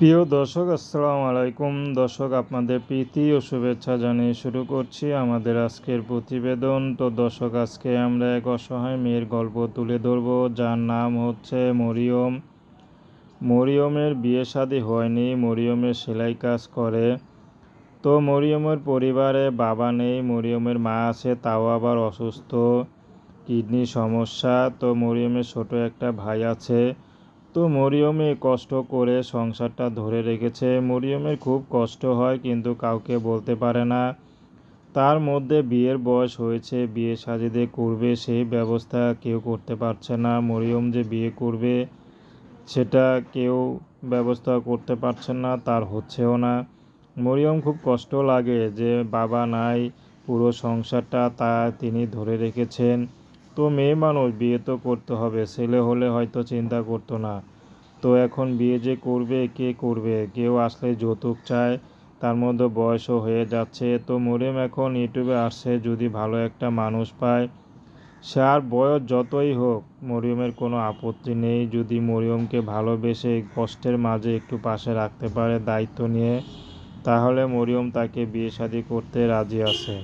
প্রিয় দর্শক, আসসালামু আলাইকুম। দর্শক, আপনাদের প্রীতি ও শুভেচ্ছা জানিয়ে শুরু করছি আমাদের আজকের প্রতিবেদন। তো দর্শক, আজকে আমরা এক অসহায় মেয়ের গল্প তুলে ধরব, যার নাম হচ্ছে মরিয়ম। মরিয়মের বিয়ে শাদী হয়নি, মরিয়মের সেলাই কাজ করে। তো মরিয়মের পরিবারে বাবা নেই, মরিয়মের মা আছে, তাও আবার অসুস্থ, কিডনি সমস্যা। তো মরিয়মের ছোট একটা ভাই আছে। তো মরিয়মে কষ্ট করে সংসারটা ধরে রেখেছে। মরিয়মের খুব কষ্ট হয়, কিন্তু কাউকে বলতে পারে না। তার মধ্যে বিয়ের বয়স হয়েছে, বিয়ে শাদী করবে, সেই ব্যবস্থা কেউ করতে পারছে না। মরিয়ম যে বিয়ে করবে সেটা কেউ ব্যবস্থা করতে পারছে না, তার হচ্ছেও না। মরিয়ম খুব কষ্ট লাগে যে বাবা নাই, পুরো সংসারটা তিনি ধরে রেখেছেন। তো মেয়ে মানুষ, বিয়ে তো করতে হবে, ছেলে হলে হয়তো চিন্তা করতো না। তো এখন বিয়ে যে করবে, কে করবে? কেউ আসলে যৌতুক চায়, তার মধ্যে বয়সও হয়ে যাচ্ছে। তো মরিয়ম এখন ইউটিউবে আসছে, যদি ভালো একটা মানুষ পায়, সে আর বয়স যতই হোক, মরিয়মের কোনো আপত্তি নেই। যদি মরিয়মকে ভালোবেসে কষ্টের মাঝে একটু পাশে রাখতে পারে দায়িত্ব নিয়ে, তাহলে মরিয়ম তাকে বিয়ে শাদী করতে রাজি আছে।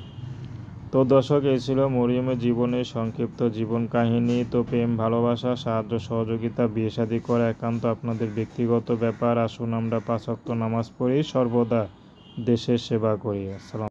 তো দর্শক, এই ছিল মরিয়মের জীবনের সংক্ষিপ্ত জীবন কাহিনী। তো প্রেম, ভালোবাসা, সাহায্য, সহযোগিতা, বিয়ে শাদী করা একান্ত আপনাদের ব্যক্তিগত ব্যাপার। আসুন আমরা 5 ওয়াক্ত নামাজ পড়ি, সর্বদা দেশের সেবা করি। আসসালাম।